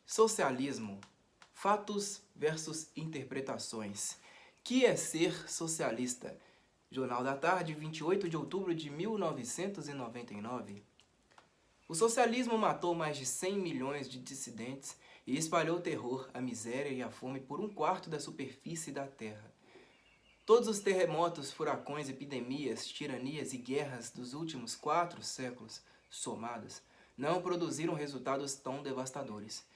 Socialismo. Fatos versus interpretações. Que é ser socialista? Jornal da Tarde, 28 de outubro de 1999. O socialismo matou mais de 100 milhões de dissidentes e espalhou o terror, a miséria e a fome por um quarto da superfície da Terra. Todos os terremotos, furacões, epidemias, tiranias e guerras dos últimos 4 séculos, somados, não produziram resultados tão devastadores.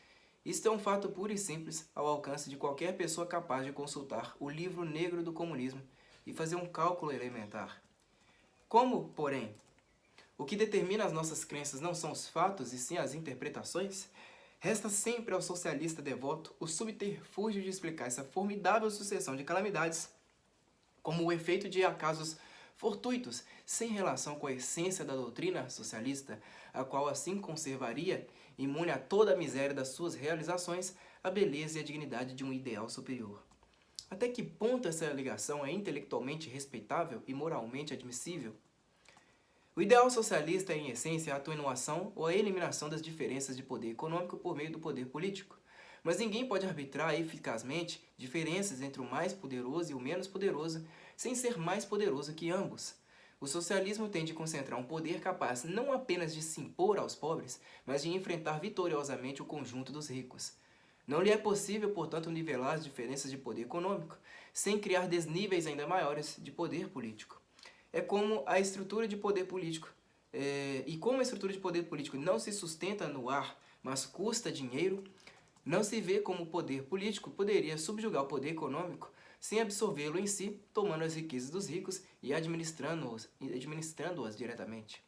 Isto é um fato puro e simples ao alcance de qualquer pessoa capaz de consultar o livro negro do comunismo e fazer um cálculo elementar. Como, porém, o que determina as nossas crenças não são os fatos e sim as interpretações, resta sempre ao socialista devoto o subterfúgio de explicar essa formidável sucessão de calamidades como o efeito de acasos fortuitos, sem relação com a essência da doutrina socialista, a qual assim conservaria, imune a toda a miséria das suas realizações, a beleza e a dignidade de um ideal superior. Até que ponto essa ligação é intelectualmente respeitável e moralmente admissível? O ideal socialista é, em essência, a atenuação ou a eliminação das diferenças de poder econômico por meio do poder político. Mas ninguém pode arbitrar eficazmente diferenças entre o mais poderoso e o menos poderoso, sem ser mais poderoso que ambos. O socialismo tem de concentrar um poder capaz não apenas de se impor aos pobres, mas de enfrentar vitoriosamente o conjunto dos ricos. Não lhe é possível, portanto, nivelar as diferenças de poder econômico, sem criar desníveis ainda maiores de poder político. É como a estrutura de poder político. E como a estrutura de poder político não se sustenta no ar, mas custa dinheiro, não se vê como o poder político poderia subjugar o poder econômico sem absorvê-lo em si, tomando as riquezas dos ricos e administrando-as diretamente.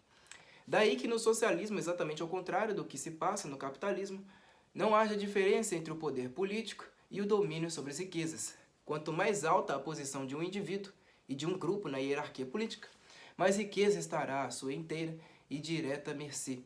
Daí que no socialismo, exatamente ao contrário do que se passa no capitalismo, não haja diferença entre o poder político e o domínio sobre as riquezas. Quanto mais alta a posição de um indivíduo e de um grupo na hierarquia política, mais riqueza estará à sua inteira e direta mercê.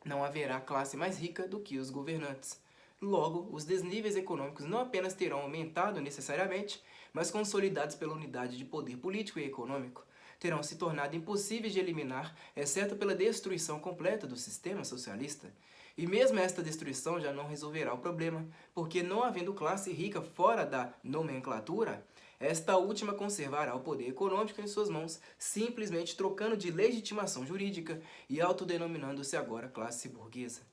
Não haverá classe mais rica do que os governantes. Logo, os desníveis econômicos não apenas terão aumentado necessariamente, mas consolidados pela unidade de poder político e econômico, terão se tornado impossíveis de eliminar, exceto pela destruição completa do sistema socialista. E mesmo esta destruição já não resolverá o problema, porque não havendo classe rica fora da nomenclatura, esta última conservará o poder econômico em suas mãos, simplesmente trocando de legitimação jurídica e autodenominando-se agora classe burguesa.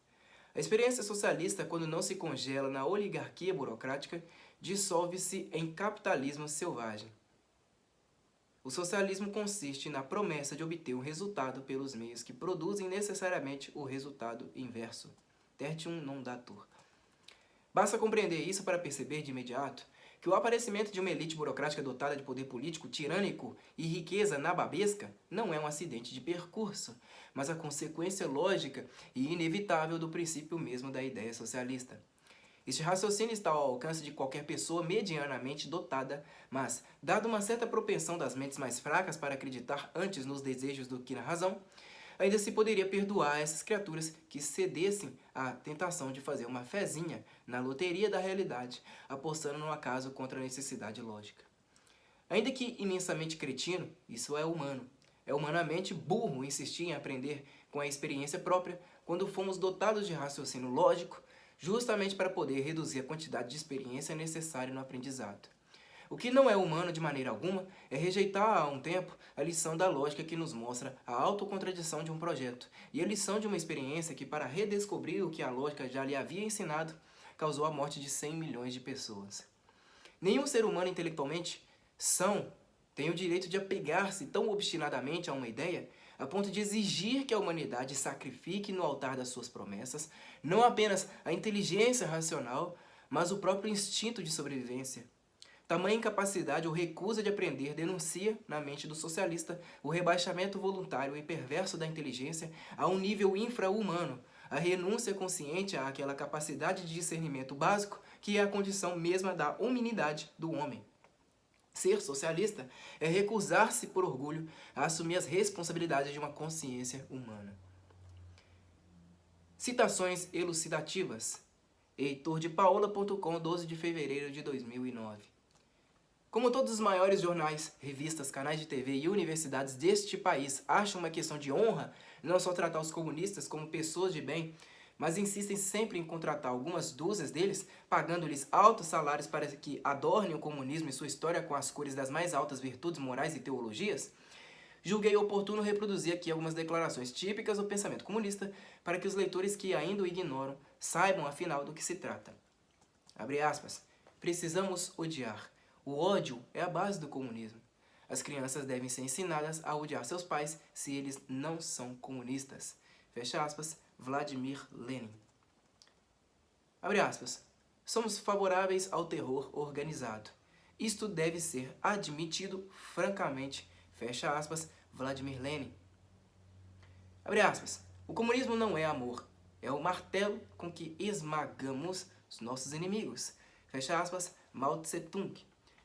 A experiência socialista, quando não se congela na oligarquia burocrática, dissolve-se em capitalismo selvagem. O socialismo consiste na promessa de obter um resultado pelos meios que produzem necessariamente o resultado inverso. Tertium non datur. Basta compreender isso para perceber de imediato que o aparecimento de uma elite burocrática dotada de poder político tirânico e riqueza nababesca não é um acidente de percurso, mas a consequência lógica e inevitável do princípio mesmo da ideia socialista. Este raciocínio está ao alcance de qualquer pessoa medianamente dotada, mas, dada uma certa propensão das mentes mais fracas para acreditar antes nos desejos do que na razão, ainda se poderia perdoar essas criaturas que cedessem à tentação de fazer uma fezinha na loteria da realidade, apostando no acaso contra a necessidade lógica. Ainda que imensamente cretino, isso é humano. É humanamente burro insistir em aprender com a experiência própria quando fomos dotados de raciocínio lógico, justamente para poder reduzir a quantidade de experiência necessária no aprendizado. O que não é humano de maneira alguma é rejeitar há um tempo a lição da lógica que nos mostra a autocontradição de um projeto e a lição de uma experiência que, para redescobrir o que a lógica já lhe havia ensinado, causou a morte de 100 milhões de pessoas. Nenhum ser humano intelectualmente são tem o direito de apegar-se tão obstinadamente a uma ideia a ponto de exigir que a humanidade sacrifique no altar das suas promessas não apenas a inteligência racional, mas o próprio instinto de sobrevivência. Tamanha incapacidade ou recusa de aprender denuncia, na mente do socialista, o rebaixamento voluntário e perverso da inteligência a um nível infra-humano, a renúncia consciente àquela capacidade de discernimento básico que é a condição mesma da hominidade do homem. Ser socialista é recusar-se por orgulho a assumir as responsabilidades de uma consciência humana. Citações elucidativas. heitordepaola.com, 12 de fevereiro de 2009. Como todos os maiores jornais, revistas, canais de TV e universidades deste país acham uma questão de honra não só tratar os comunistas como pessoas de bem, mas insistem sempre em contratar algumas dúzias deles, pagando-lhes altos salários para que adornem o comunismo e sua história com as cores das mais altas virtudes morais e teologias, julguei oportuno reproduzir aqui algumas declarações típicas do pensamento comunista para que os leitores que ainda o ignoram saibam afinal do que se trata. Abre aspas. Precisamos odiar. O ódio é a base do comunismo. As crianças devem ser ensinadas a odiar seus pais se eles não são comunistas. Fecha aspas. Vladimir Lenin. Abre aspas. Somos favoráveis ao terror organizado. Isto deve ser admitido francamente. Fecha aspas. Vladimir Lenin. Abre aspas. O comunismo não é amor. É o martelo com que esmagamos os nossos inimigos. Fecha aspas. Mao Tse-tung.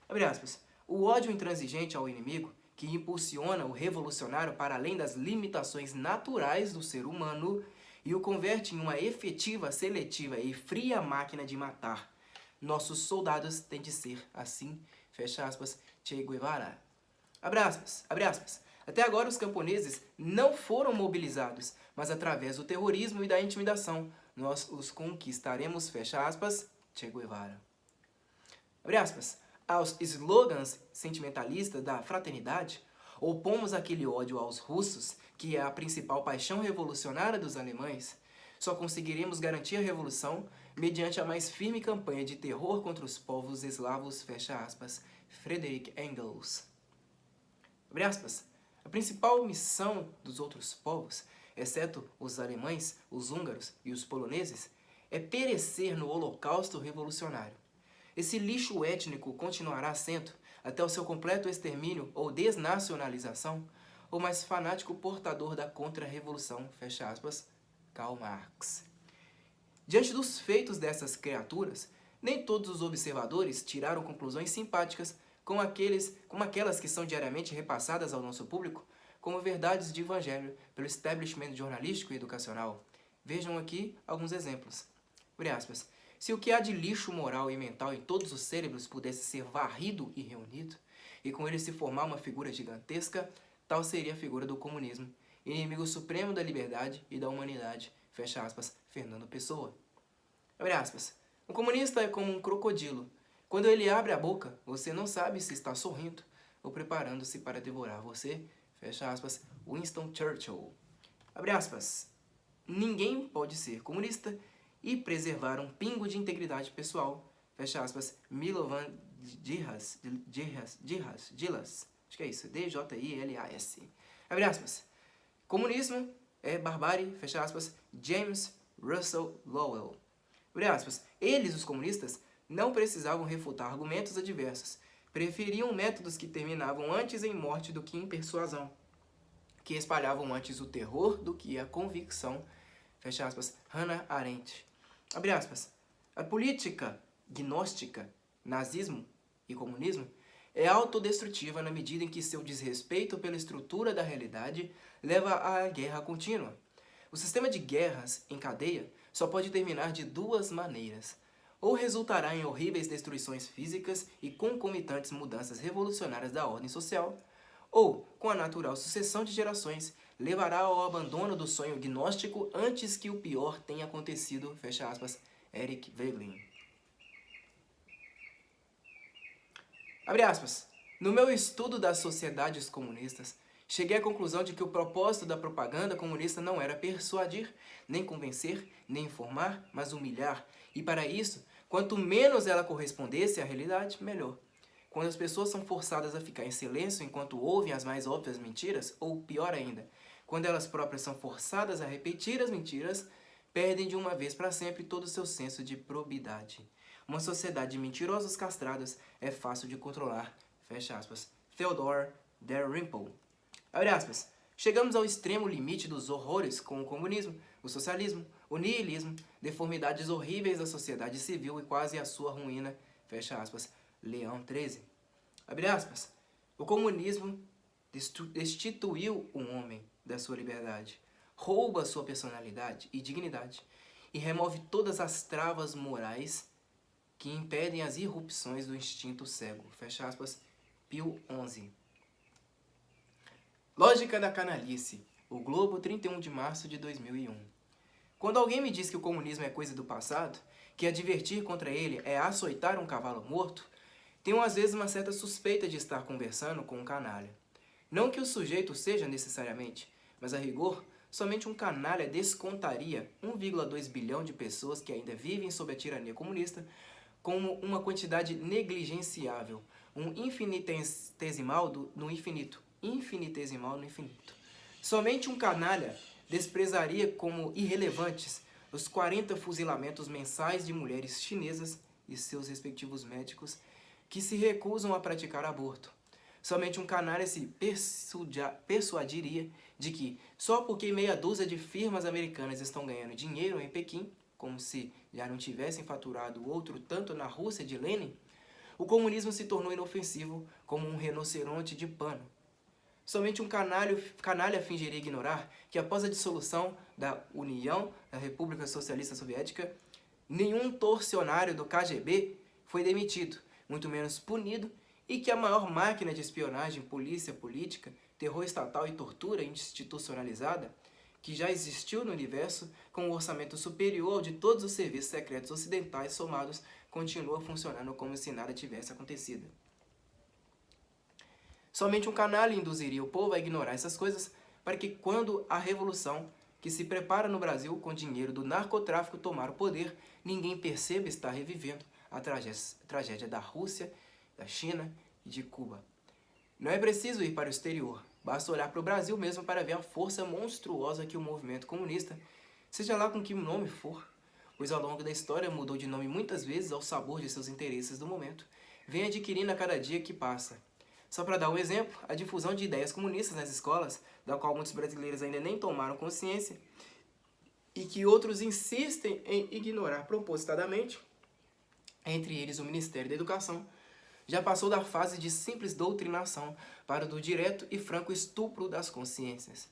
Abre aspas. O ódio intransigente ao inimigo, que impulsiona o revolucionário para além das limitações naturais do ser humano e o converte em uma efetiva, seletiva e fria máquina de matar. Nossos soldados têm de ser assim. Fecha aspas. Che Guevara. Abre aspas. Abre aspas. Até agora os camponeses não foram mobilizados, mas através do terrorismo e da intimidação nós os conquistaremos. Fecha aspas. Che Guevara. Abre aspas. Aos slogans sentimentalistas da fraternidade, opomos aquele ódio aos russos, que é a principal paixão revolucionária dos alemães. Só conseguiremos garantir a revolução mediante a mais firme campanha de terror contra os povos eslavos. Fecha aspas. Friedrich Engels. Abre aspas. A principal missão dos outros povos, exceto os alemães, os húngaros e os poloneses, é perecer no holocausto revolucionário. Esse lixo étnico continuará sendo, até o seu completo extermínio ou desnacionalização, o mais fanático portador da contra-revolução. Fecha aspas. Karl Marx. Diante dos feitos dessas criaturas, nem todos os observadores tiraram conclusões simpáticas como aquelas que são diariamente repassadas ao nosso público como verdades de evangelho pelo establishment jornalístico e educacional. Vejam aqui alguns exemplos. Abre aspas. Se o que há de lixo moral e mental em todos os cérebros pudesse ser varrido e reunido, e com ele se formar uma figura gigantesca, tal seria a figura do comunismo, inimigo supremo da liberdade e da humanidade. Fecha aspas. Fernando Pessoa. Abre aspas. O comunista é como um crocodilo. Quando ele abre a boca, você não sabe se está sorrindo ou preparando-se para devorar você. Fecha aspas. Winston Churchill. Abre aspas. Ninguém pode ser comunista e preservar um pingo de integridade pessoal. Fecha aspas. Milovan Djilas. Acho que é isso. D-J-I-L-A-S. Abre aspas. Comunismo é barbárie. Fecha aspas. James Russell Lowell. Abre aspas. Eles, os comunistas, não precisavam refutar argumentos adversos. Preferiam métodos que terminavam antes em morte do que em persuasão, que espalhavam antes o terror do que a convicção. Fecha aspas. Hannah Arendt. Abre aspas. A política gnóstica, nazismo e comunismo é autodestrutiva na medida em que seu desrespeito pela estrutura da realidade leva à guerra contínua. O sistema de guerras em cadeia só pode terminar de duas maneiras. Ou resultará em horríveis destruições físicas e concomitantes mudanças revolucionárias da ordem social, ou, com a natural sucessão de gerações, levará ao abandono do sonho gnóstico antes que o pior tenha acontecido. Fecha aspas. Eric Wegelin. Abre aspas. No meu estudo das sociedades comunistas, cheguei à conclusão de que o propósito da propaganda comunista não era persuadir, nem convencer, nem informar, mas humilhar. E para isso, quanto menos ela correspondesse à realidade, melhor. Quando as pessoas são forçadas a ficar em silêncio enquanto ouvem as mais óbvias mentiras, ou pior ainda, quando elas próprias são forçadas a repetir as mentiras, perdem de uma vez para sempre todo o seu senso de probidade. Uma sociedade de mentirosos castrados é fácil de controlar. Fecha aspas. Theodore Dalrymple. Abre aspas. Chegamos ao extremo limite dos horrores com o comunismo, o socialismo, o niilismo, deformidades horríveis da sociedade civil e quase a sua ruína. Fecha aspas. Leão 13. Abre aspas. O comunismo destituiu o homem da sua liberdade, rouba sua personalidade e dignidade e remove todas as travas morais que impedem as irrupções do instinto cego. Fecha aspas. Pio 11. Lógica da canalice. O Globo, 31 de março de 2001. Quando alguém me diz que o comunismo é coisa do passado, que advertir contra ele é açoitar um cavalo morto, tenho às vezes uma certa suspeita de estar conversando com um canalha. Não que o sujeito seja necessariamente, mas a rigor, somente um canalha descontaria 1,2 bilhão de pessoas que ainda vivem sob a tirania comunista como uma quantidade negligenciável, um infinitesimal no infinito. Infinitesimal no infinito. Somente um canalha desprezaria como irrelevantes os 40 fuzilamentos mensais de mulheres chinesas e seus respectivos médicos que se recusam a praticar aborto. Somente um canalha se persuadiria de que, só porque meia dúzia de firmas americanas estão ganhando dinheiro em Pequim, como se já não tivessem faturado outro tanto na Rússia de Lenin, o comunismo se tornou inofensivo como um rinoceronte de pano. Somente um canalha fingiria ignorar que após a dissolução da União da República Socialista Soviética, nenhum torcionário do KGB foi demitido, muito menos punido, e que a maior máquina de espionagem, polícia política, terror estatal e tortura institucionalizada que já existiu no universo, com um orçamento superior ao de todos os serviços secretos ocidentais somados, continua funcionando como se nada tivesse acontecido. Somente um canalha induziria o povo a ignorar essas coisas para que, quando a revolução que se prepara no Brasil com dinheiro do narcotráfico tomar o poder, ninguém perceba estar revivendo a tragédia da Rússia, da China e de Cuba. Não é preciso ir para o exterior, basta olhar para o Brasil mesmo para ver a força monstruosa que o movimento comunista, seja lá com que nome for, pois ao longo da história mudou de nome muitas vezes ao sabor de seus interesses do momento, vem adquirindo a cada dia que passa. Só para dar um exemplo, a difusão de ideias comunistas nas escolas, da qual muitos brasileiros ainda nem tomaram consciência, e que outros insistem em ignorar propositadamente, entre eles o Ministério da Educação, já passou da fase de simples doutrinação para o do direto e franco estupro das consciências.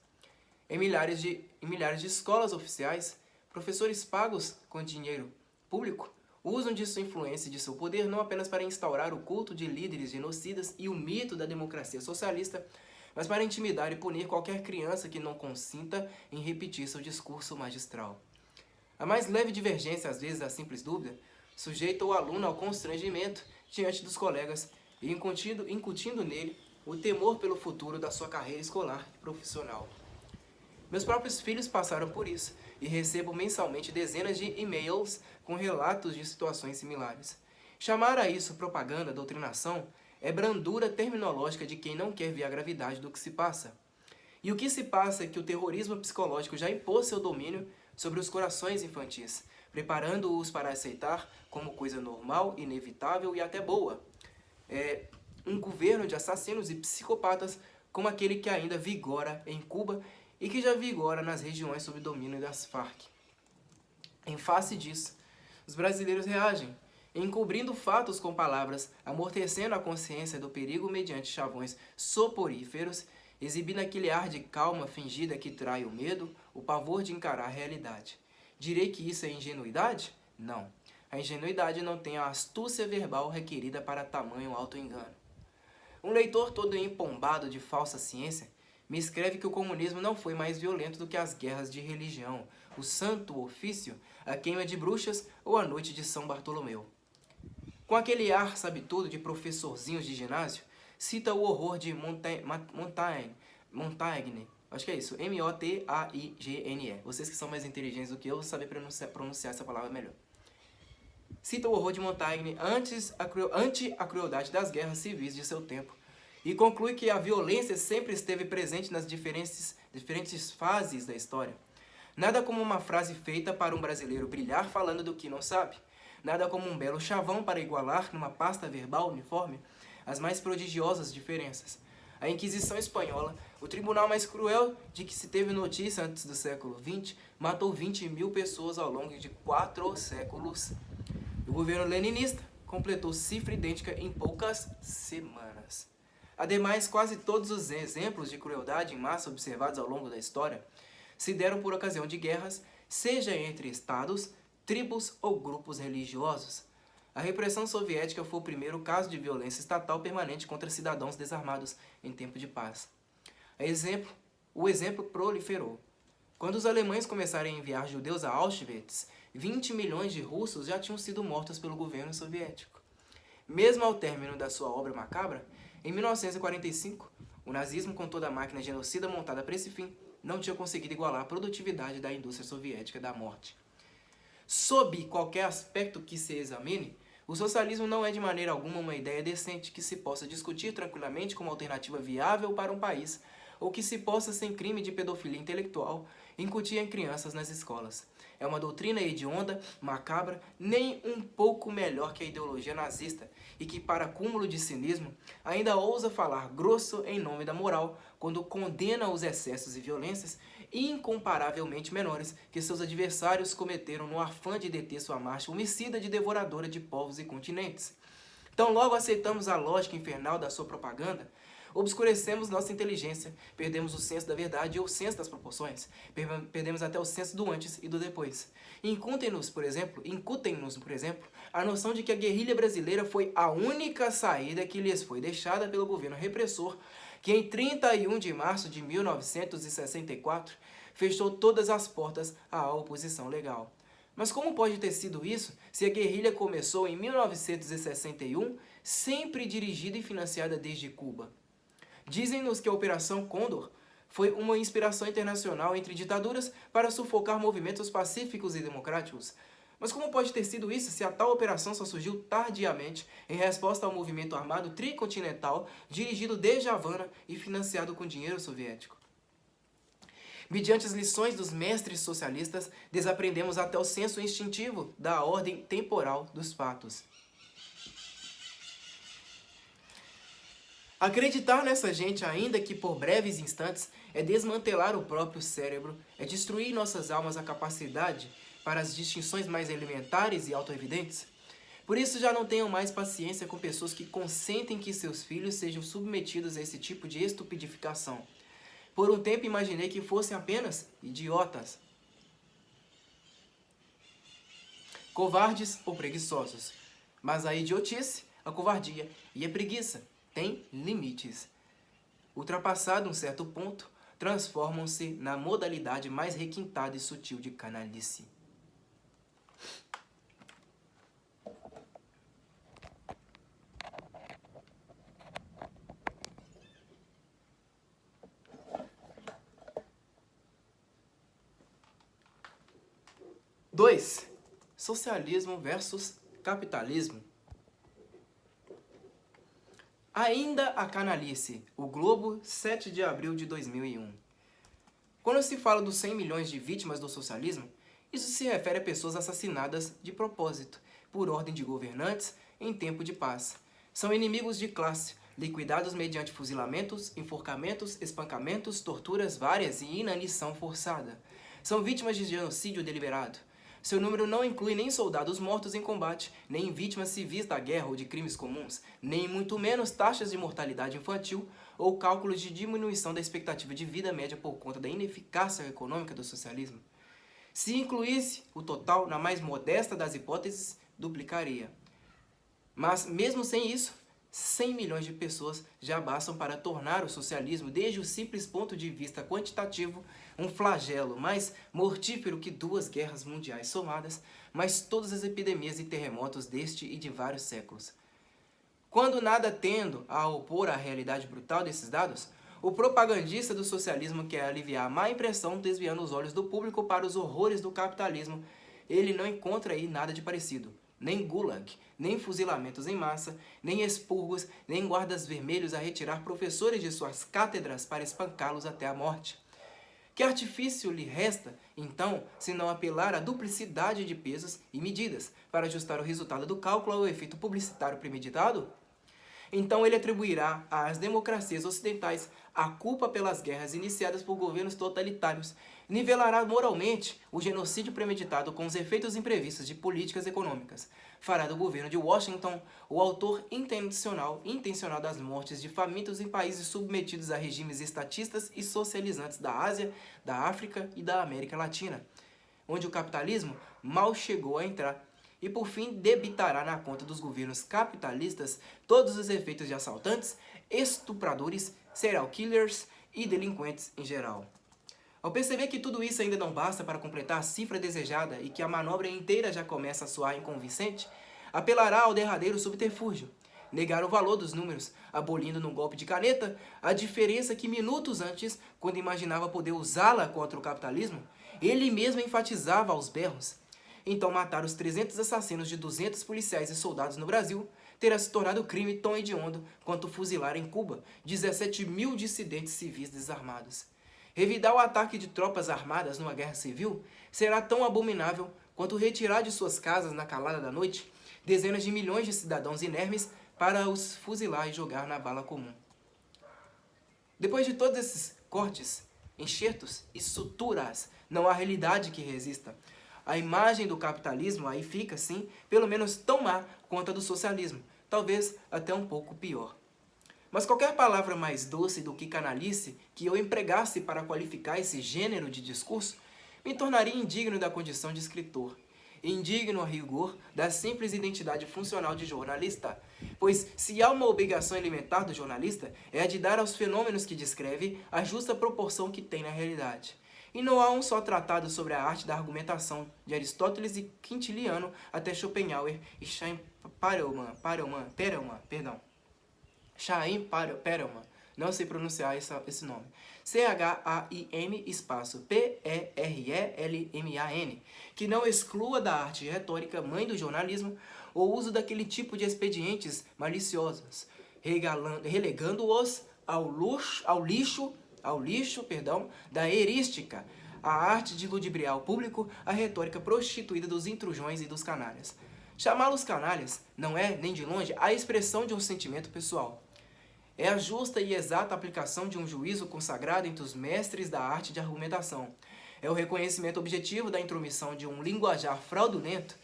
Em milhares de escolas oficiais, professores pagos com dinheiro público usam de sua influência e de seu poder não apenas para instaurar o culto de líderes genocidas e o mito da democracia socialista, mas para intimidar e punir qualquer criança que não consinta em repetir seu discurso magistral. A mais leve divergência, às vezes a simples dúvida, sujeita o aluno ao constrangimento diante dos colegas e incutindo nele o temor pelo futuro da sua carreira escolar e profissional. Meus próprios filhos passaram por isso e recebo mensalmente dezenas de e-mails com relatos de situações similares. Chamar a isso propaganda, doutrinação, é brandura terminológica de quem não quer ver a gravidade do que se passa. E o que se passa é que o terrorismo psicológico já impôs seu domínio sobre os corações infantis, preparando-os para aceitar como coisa normal, inevitável e até boa. Um governo de assassinos e psicopatas como aquele que ainda vigora em Cuba e que já vigora nas regiões sob domínio das Farc. Em face disso, os brasileiros reagem, encobrindo fatos com palavras, amortecendo a consciência do perigo mediante chavões soporíferos, exibindo aquele ar de calma fingida que trai o medo, o pavor de encarar a realidade. Direi que isso é ingenuidade? Não. A ingenuidade não tem a astúcia verbal requerida para tamanho auto-engano. Um leitor todo empombado de falsa ciência me escreve que o comunismo não foi mais violento do que as guerras de religião, o santo ofício, a queima de bruxas ou a noite de São Bartolomeu. Com aquele ar sabe-tudo de professorzinhos de ginásio, cita o horror de Montaigne, acho que é isso, M-O-T-A-I-G-N-E. Vocês que são mais inteligentes do que eu, vão saber pronunciar essa palavra melhor. Cita o horror de Montaigne ante a crueldade das guerras civis de seu tempo, e conclui que a violência sempre esteve presente nas diferentes fases da história. Nada como uma frase feita para um brasileiro brilhar falando do que não sabe. Nada como um belo chavão para igualar, numa pasta verbal uniforme, as mais prodigiosas diferenças. A Inquisição Espanhola, o tribunal mais cruel de que se teve notícia antes do século XX, matou 20 mil pessoas ao longo de 4 séculos. O governo leninista completou cifra idêntica em poucas semanas. Ademais, quase todos os exemplos de crueldade em massa observados ao longo da história se deram por ocasião de guerras, seja entre estados, tribos ou grupos religiosos. A repressão soviética foi o primeiro caso de violência estatal permanente contra cidadãos desarmados em tempo de paz. O exemplo proliferou. Quando os alemães começaram a enviar judeus a Auschwitz, 20 milhões de russos já tinham sido mortos pelo governo soviético. Mesmo ao término da sua obra macabra, em 1945, o nazismo, com toda a máquina genocida montada para esse fim, não tinha conseguido igualar a produtividade da indústria soviética da morte. Sob qualquer aspecto que se examine, o socialismo não é de maneira alguma uma ideia decente que se possa discutir tranquilamente como alternativa viável para um país, ou que se possa, sem crime de pedofilia intelectual, incutir em crianças nas escolas. É uma doutrina hedionda, macabra, nem um pouco melhor que a ideologia nazista, e que, para cúmulo de cinismo, ainda ousa falar grosso em nome da moral, quando condena os excessos e violências incomparavelmente menores que seus adversários cometeram no afã de deter sua marcha homicida de devoradora de povos e continentes. Então, logo aceitamos a lógica infernal da sua propaganda, obscurecemos nossa inteligência, perdemos o senso da verdade ou o senso das proporções, perdemos até o senso do antes e do depois. Incutem-nos, por exemplo, a noção de que a guerrilha brasileira foi a única saída que lhes foi deixada pelo governo repressor, que em 31 de março de 1964 fechou todas as portas à oposição legal. Mas como pode ter sido isso se a guerrilha começou em 1961, sempre dirigida e financiada desde Cuba? Dizem-nos que a Operação Condor foi uma inspiração internacional entre ditaduras para sufocar movimentos pacíficos e democráticos. Mas como pode ter sido isso se a tal operação só surgiu tardiamente em resposta ao movimento armado tricontinental dirigido desde Havana e financiado com dinheiro soviético? Mediante as lições dos mestres socialistas, desaprendemos até o senso instintivo da ordem temporal dos fatos. Acreditar nessa gente, ainda que por breves instantes, é desmantelar o próprio cérebro, é destruir em nossas almas a capacidade para as distinções mais elementares e autoevidentes. Por isso já não tenham mais paciência com pessoas que consentem que seus filhos sejam submetidos a esse tipo de estupidificação. Por um tempo imaginei que fossem apenas idiotas, covardes ou preguiçosos. Mas a idiotice, a covardia e a preguiça têm limites. Ultrapassado um certo ponto, transformam-se na modalidade mais requintada e sutil de canalice. Dois, socialismo versus capitalismo. Ainda a canalice, o Globo, 7 de abril de 2001. Quando se fala dos 100 milhões de vítimas do socialismo, isso se refere a pessoas assassinadas de propósito, por ordem de governantes, em tempo de paz. São inimigos de classe, liquidados mediante fuzilamentos, enforcamentos, espancamentos, torturas várias e inanição forçada. São vítimas de genocídio deliberado. Seu número não inclui nem soldados mortos em combate, nem vítimas civis da guerra ou de crimes comuns, nem muito menos taxas de mortalidade infantil ou cálculos de diminuição da expectativa de vida média por conta da ineficácia econômica do socialismo. Se incluísse o total, na mais modesta das hipóteses, duplicaria. Mas, mesmo sem isso, 100 milhões de pessoas já bastam para tornar o socialismo, desde o simples ponto de vista quantitativo, um flagelo mais mortífero que 2 guerras mundiais somadas, mais todas as epidemias e terremotos deste e de vários séculos. Quando nada tendo a opor à realidade brutal desses dados, o propagandista do socialismo quer aliviar a má impressão desviando os olhos do público para os horrores do capitalismo. Ele não encontra aí nada de parecido. Nem gulag, nem fuzilamentos em massa, nem expurgos, nem guardas vermelhos a retirar professores de suas cátedras para espancá-los até a morte. Que artifício lhe resta, então, se não apelar à duplicidade de pesos e medidas para ajustar o resultado do cálculo ao efeito publicitário premeditado? Então ele atribuirá às democracias ocidentais a culpa pelas guerras iniciadas por governos totalitários, nivelará moralmente o genocídio premeditado com os efeitos imprevistos de políticas econômicas, fará do governo de Washington o autor intencional das mortes de famintos em países submetidos a regimes estatistas e socializantes da Ásia, da África e da América Latina, onde o capitalismo mal chegou a entrar, e por fim debitará na conta dos governos capitalistas todos os efeitos de assaltantes, estupradores, serial killers e delinquentes em geral. Ao perceber que tudo isso ainda não basta para completar a cifra desejada e que a manobra inteira já começa a soar inconvincente, apelará ao derradeiro subterfúgio, negar o valor dos números, abolindo num golpe de caneta a diferença que minutos antes, quando imaginava poder usá-la contra o capitalismo, ele mesmo enfatizava aos berros. Então matar os 300 assassinos de 200 policiais e soldados no Brasil terá se tornado crime tão hediondo quanto fuzilar em Cuba 17 mil dissidentes civis desarmados. Revidar o ataque de tropas armadas numa guerra civil será tão abominável quanto retirar de suas casas na calada da noite dezenas de milhões de cidadãos inermes para os fuzilar e jogar na vala comum. Depois de todos esses cortes, enxertos e suturas, não há realidade que resista. A imagem do capitalismo aí fica, sim, pelo menos tão má quanto a do socialismo, talvez até um pouco pior. Mas qualquer palavra mais doce do que canalice que eu empregasse para qualificar esse gênero de discurso me tornaria indigno da condição de escritor, indigno a rigor da simples identidade funcional de jornalista, pois se há uma obrigação elementar do jornalista é a de dar aos fenômenos que descreve a justa proporção que tem na realidade. E não há um só tratado sobre a arte da argumentação, de Aristóteles e Quintiliano até Schopenhauer e Chaim Perelman, não sei pronunciar esse nome, Chaim espaço Perelman, que não exclua da arte retórica, mãe do jornalismo, o uso daquele tipo de expedientes maliciosos, relegando-os ao lixo da erística, a arte de ludibriar o público, a retórica prostituída dos intrusões e dos canalhas. Chamá-los canalhas não é, nem de longe, a expressão de um sentimento pessoal. É a justa e exata aplicação de um juízo consagrado entre os mestres da arte de argumentação. É o reconhecimento objetivo da intromissão de um linguajar fraudulento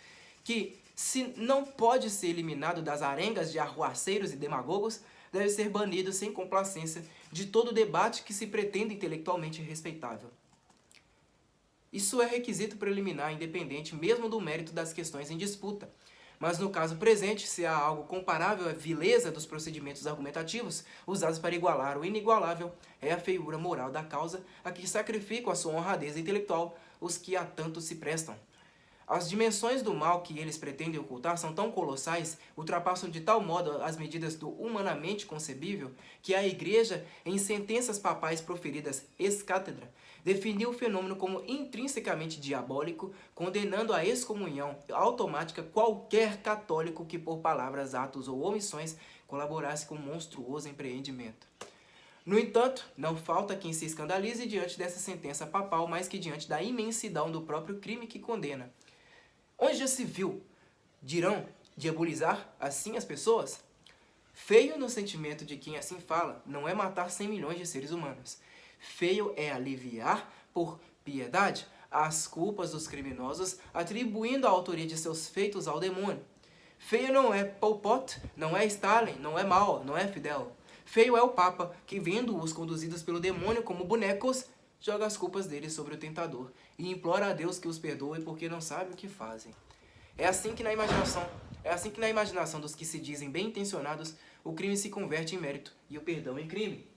que, se não pode ser eliminado das arengas de arruaceiros e demagogos, deve ser banido sem complacência de todo debate que se pretenda intelectualmente respeitável. Isso é requisito preliminar independente mesmo do mérito das questões em disputa. Mas no caso presente, se há algo comparável à vileza dos procedimentos argumentativos usados para igualar o inigualável, é a feiura moral da causa a que sacrificam a sua honradez intelectual os que a tanto se prestam. As dimensões do mal que eles pretendem ocultar são tão colossais, ultrapassam de tal modo as medidas do humanamente concebível, que a Igreja, em sentenças papais proferidas ex cátedra, definiu o fenômeno como intrinsecamente diabólico, condenando à excomunhão automática qualquer católico que por palavras, atos ou omissões colaborasse com um monstruoso empreendimento. No entanto, não falta quem se escandalize diante dessa sentença papal mais que diante da imensidão do próprio crime que condena. Onde já se viu, dirão, diabolizar assim as pessoas? Feio no sentimento de quem assim fala não é matar 100 milhões de seres humanos. Feio é aliviar, por piedade, as culpas dos criminosos, atribuindo a autoria de seus feitos ao demônio. Feio não é Pol Pot, não é Stalin, não é Mao, não é Fidel. Feio é o Papa, que vendo-os conduzidos pelo demônio como bonecos, joga as culpas deles sobre o tentador e implora a Deus que os perdoe porque não sabe o que fazem. É assim que na imaginação dos que se dizem bem-intencionados, o crime se converte em mérito e o perdão em crime.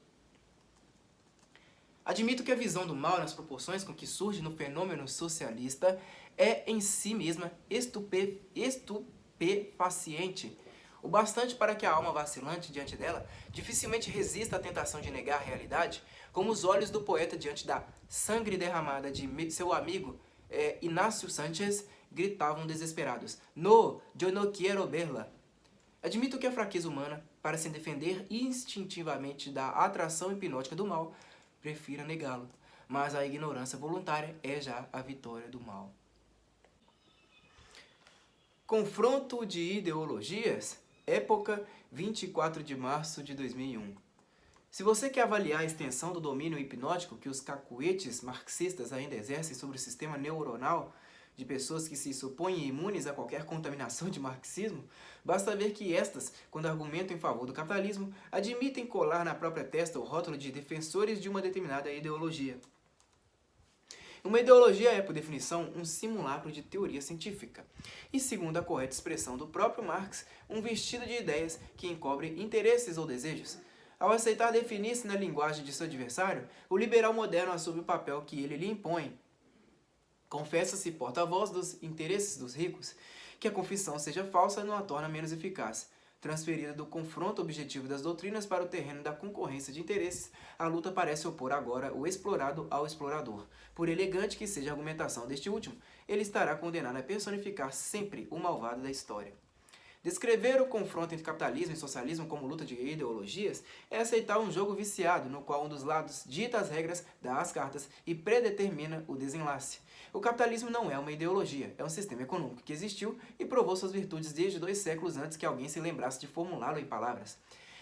Admito que a visão do mal nas proporções com que surge no fenômeno socialista é em si mesma estupefaciente, o bastante para que a alma vacilante diante dela dificilmente resista à tentação de negar a realidade, como os olhos do poeta diante da sangue derramada de seu amigo Inácio Sánchez gritavam desesperados: "No, yo no quiero verla". Admito que a fraqueza humana, para se defender instintivamente da atração hipnótica do mal, prefira negá-lo, mas a ignorância voluntária é já a vitória do mal. Confronto de ideologias, época 24 de março de 2001. Se você quer avaliar a extensão do domínio hipnótico que os cacuetes marxistas ainda exercem sobre o sistema neuronal de pessoas que se supõem imunes a qualquer contaminação de marxismo, basta ver que estas, quando argumentam em favor do capitalismo, admitem colar na própria testa o rótulo de defensores de uma determinada ideologia. Uma ideologia é, por definição, um simulacro de teoria científica, e, segundo a correta expressão do próprio Marx, um vestido de ideias que encobre interesses ou desejos. Ao aceitar definir-se na linguagem de seu adversário, o liberal moderno assume o papel que ele lhe impõe. Confessa-se porta-voz dos interesses dos ricos. Que a confissão seja falsa não a torna menos eficaz. Transferida do confronto objetivo das doutrinas para o terreno da concorrência de interesses, a luta parece opor agora o explorado ao explorador. Por elegante que seja a argumentação deste último, ele estará condenado a personificar sempre o malvado da história. Descrever o confronto entre capitalismo e socialismo como luta de ideologias é aceitar um jogo viciado, no qual um dos lados dita as regras, dá as cartas e predetermina o desenlace. O capitalismo não é uma ideologia, é um sistema econômico que existiu e provou suas virtudes desde 2 séculos antes que alguém se lembrasse de formulá-lo em palavras.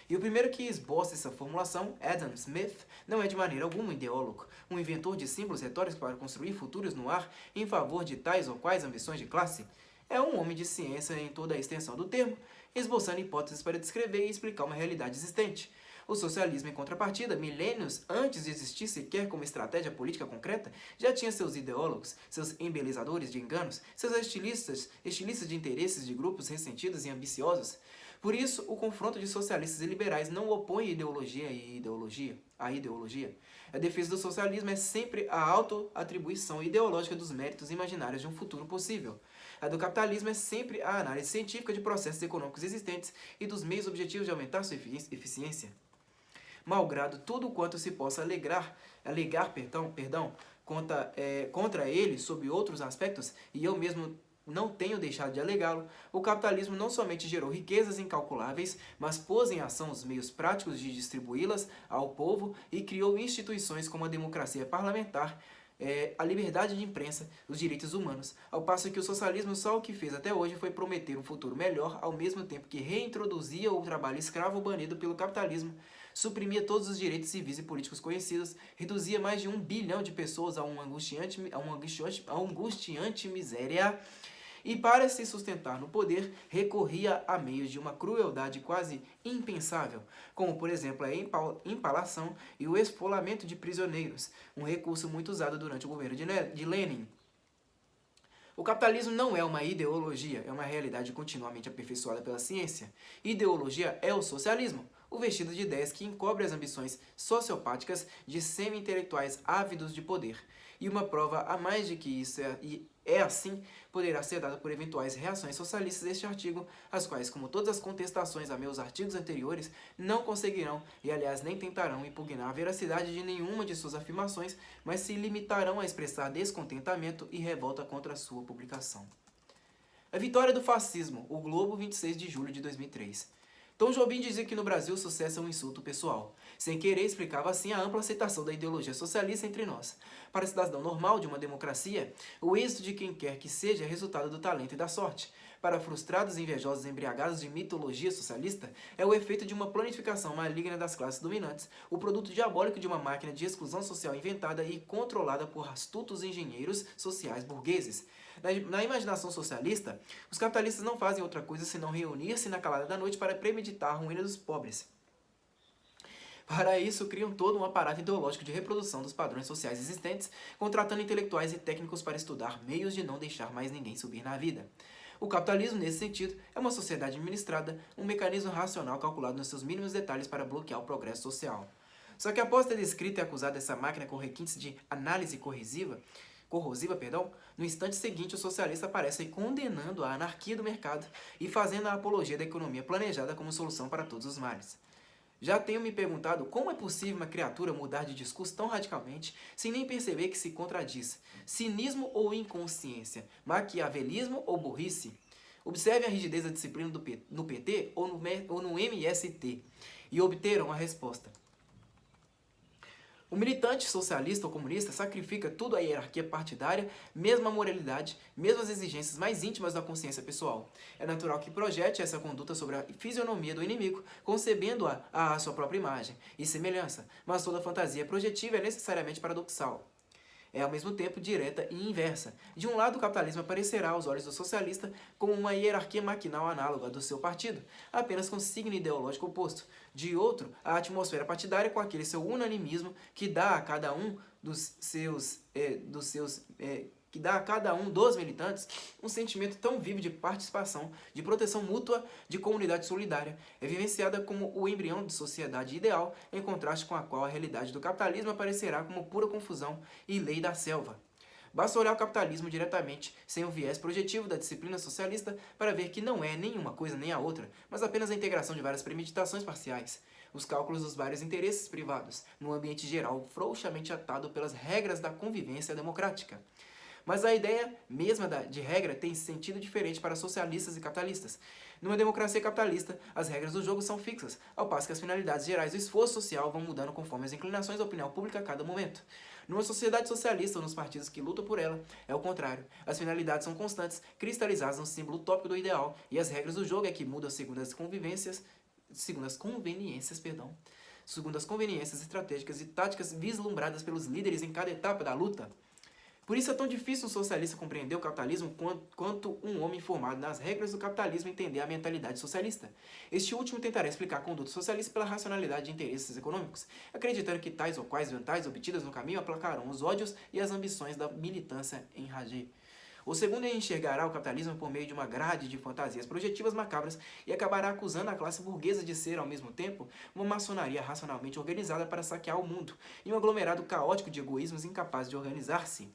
E o primeiro que esboça essa formulação, Adam Smith, não é de maneira alguma um ideólogo, um inventor de símbolos retóricos para construir futuros no ar em favor de tais ou quais ambições de classe. É um homem de ciência em toda a extensão do termo, esboçando hipóteses para descrever e explicar uma realidade existente. O socialismo, em contrapartida, milênios antes de existir sequer como estratégia política concreta, já tinha seus ideólogos, seus embelezadores de enganos, seus estilistas de interesses de grupos ressentidos e ambiciosos. Por isso, o confronto de socialistas e liberais não opõe ideologia à ideologia. A defesa do socialismo é sempre a auto-atribuição ideológica dos méritos imaginários de um futuro possível. A do capitalismo é sempre a análise científica de processos econômicos existentes e dos meios objetivos de aumentar sua eficiência. Malgrado tudo quanto se possa alegar contra ele sob outros aspectos, e eu mesmo não tenho deixado de alegá-lo, o capitalismo não somente gerou riquezas incalculáveis, mas pôs em ação os meios práticos de distribuí-las ao povo e criou instituições como a democracia parlamentar, a liberdade de imprensa, os direitos humanos, ao passo que o socialismo só o que fez até hoje foi prometer um futuro melhor, ao mesmo tempo que reintroduzia o trabalho escravo banido pelo capitalismo, suprimia todos os direitos civis e políticos conhecidos, reduzia mais de 1 bilhão de pessoas a uma angustiante miséria, e para se sustentar no poder, recorria a meios de uma crueldade quase impensável, como por exemplo a empalação e o esfolamento de prisioneiros, um recurso muito usado durante o governo de Lenin. O capitalismo não é uma ideologia, é uma realidade continuamente aperfeiçoada pela ciência. Ideologia é o socialismo, o vestido de ideias que encobre as ambições sociopáticas de semi-intelectuais ávidos de poder. E uma prova a mais de que isso é assim poderá ser dada por eventuais reações socialistas deste artigo, as quais, como todas as contestações a meus artigos anteriores, não conseguirão, e aliás nem tentarão impugnar a veracidade de nenhuma de suas afirmações, mas se limitarão a expressar descontentamento e revolta contra a sua publicação. A vitória do fascismo, o Globo, 26 de julho de 2003. Tom Jobim dizia que no Brasil o sucesso é um insulto pessoal. Sem querer, explicava assim a ampla aceitação da ideologia socialista entre nós. Para o cidadão normal de uma democracia, o êxito de quem quer que seja é resultado do talento e da sorte. Para frustrados e invejosos embriagados de mitologia socialista, é o efeito de uma planificação maligna das classes dominantes, o produto diabólico de uma máquina de exclusão social inventada e controlada por astutos engenheiros sociais burgueses. Na imaginação socialista, os capitalistas não fazem outra coisa senão reunir-se na calada da noite para premeditar a ruína dos pobres. Para isso, criam todo um aparato ideológico de reprodução dos padrões sociais existentes, contratando intelectuais e técnicos para estudar meios de não deixar mais ninguém subir na vida. O capitalismo, nesse sentido, é uma sociedade administrada, um mecanismo racional calculado nos seus mínimos detalhes para bloquear o progresso social. Só que após ter descrito e acusado essa máquina com requintes de análise corrosiva, no instante seguinte o socialista aparece condenando a anarquia do mercado e fazendo a apologia da economia planejada como solução para todos os males. Já tenho me perguntado como é possível uma criatura mudar de discurso tão radicalmente sem nem perceber que se contradiz. Cinismo ou inconsciência? Maquiavelismo ou burrice? Observe a rigidez da disciplina no PT ou no MST e obterão a resposta. O militante socialista ou comunista sacrifica tudo à hierarquia partidária, mesmo a moralidade, mesmo as exigências mais íntimas da consciência pessoal. É natural que projete essa conduta sobre a fisionomia do inimigo, concebendo-a à sua própria imagem e semelhança, mas toda fantasia projetiva é necessariamente paradoxal. É ao mesmo tempo direta e inversa. De um lado, o capitalismo aparecerá aos olhos do socialista como uma hierarquia maquinal análoga do seu partido, apenas com signo ideológico oposto. De outro, a atmosfera partidária com aquele seu unanimismo que dá a cada um dos seus que dá a cada um dos militantes um sentimento tão vivo de participação, de proteção mútua, de comunidade solidária, é vivenciada como o embrião de sociedade ideal, em contraste com a qual a realidade do capitalismo aparecerá como pura confusão e lei da selva. Basta olhar o capitalismo diretamente, sem o viés projetivo da disciplina socialista, para ver que não é nem uma coisa nem a outra, mas apenas a integração de várias premeditações parciais, os cálculos dos vários interesses privados, num ambiente geral frouxamente atado pelas regras da convivência democrática. Mas a ideia mesma de regra tem sentido diferente para socialistas e capitalistas. Numa democracia capitalista, as regras do jogo são fixas, ao passo que as finalidades gerais do esforço social vão mudando conforme as inclinações da opinião pública a cada momento. Numa sociedade socialista ou nos partidos que lutam por ela, é o contrário. As finalidades são constantes, cristalizadas no símbolo utópico do ideal, e as regras do jogo é que mudam segundo as conveniências estratégicas e táticas vislumbradas pelos líderes em cada etapa da luta. Por isso é tão difícil um socialista compreender o capitalismo quanto um homem formado nas regras do capitalismo entender a mentalidade socialista. Este último tentará explicar a conduta socialista pela racionalidade de interesses econômicos, acreditando que tais ou quais vantagens obtidas no caminho aplacarão os ódios e as ambições da militância em rage. O segundo enxergará o capitalismo por meio de uma grade de fantasias projetivas macabras e acabará acusando a classe burguesa de ser, ao mesmo tempo, uma maçonaria racionalmente organizada para saquear o mundo, e um aglomerado caótico de egoísmos incapaz de organizar-se.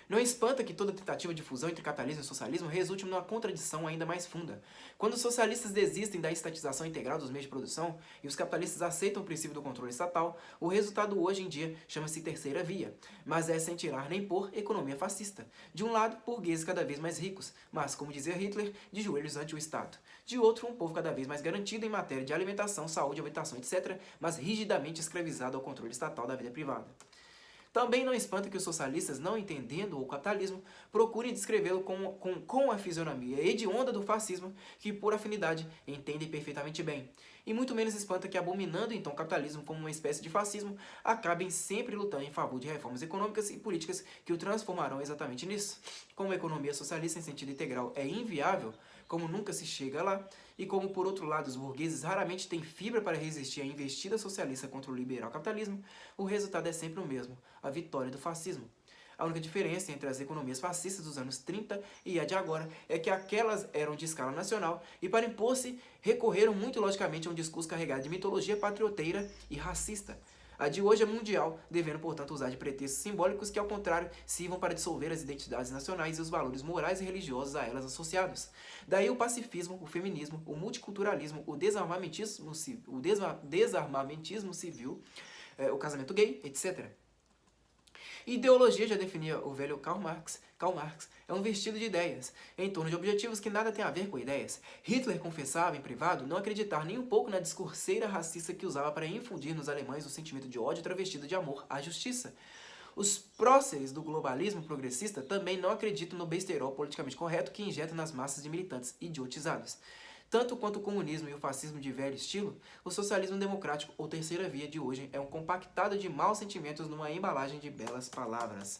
Não espanta que toda tentativa de fusão entre capitalismo e socialismo resulte numa contradição ainda mais funda. Quando os socialistas desistem da estatização integral dos meios de produção e os capitalistas aceitam o princípio do controle estatal, o resultado hoje em dia chama-se terceira via, mas é sem tirar nem pôr economia fascista. De um lado, burgueses cada vez mais ricos, mas, como dizia Hitler, de joelhos ante o Estado. De outro, um povo cada vez mais garantido em matéria de alimentação, saúde, habitação, etc., mas rigidamente escravizado ao controle estatal da vida privada. Também não espanta que os socialistas, não entendendo o capitalismo, procurem descrevê-lo com a fisionomia hedionda do fascismo, que por afinidade entendem perfeitamente bem. E muito menos espanta que, abominando então o capitalismo como uma espécie de fascismo, acabem sempre lutando em favor de reformas econômicas e políticas que o transformarão exatamente nisso. Como a economia socialista em sentido integral é inviável, como nunca se chega lá, e como, por outro lado, os burgueses raramente têm fibra para resistir à investida socialista contra o liberal capitalismo, o resultado é sempre o mesmo, a vitória do fascismo. A única diferença entre as economias fascistas dos anos 30 e a de agora é que aquelas eram de escala nacional e, para impor-se, recorreram muito logicamente a um discurso carregado de mitologia patrioteira e racista. A de hoje é mundial, devendo, portanto, usar de pretextos simbólicos que, ao contrário, sirvam para dissolver as identidades nacionais e os valores morais e religiosos a elas associados. Daí o pacifismo, o feminismo, o multiculturalismo, o desarmamentismo civil, o casamento gay, etc. Ideologia, já definia o velho Karl Marx, é um vestido de ideias, em torno de objetivos que nada têm a ver com ideias. Hitler confessava, em privado, não acreditar nem um pouco na discurseira racista que usava para infundir nos alemães o sentimento de ódio travestido de amor à justiça. Os próceres do globalismo progressista também não acreditam no besterol politicamente correto que injeta nas massas de militantes idiotizados. Tanto quanto o comunismo e o fascismo de velho estilo, o socialismo democrático ou terceira via de hoje é um compactado de maus sentimentos numa embalagem de belas palavras.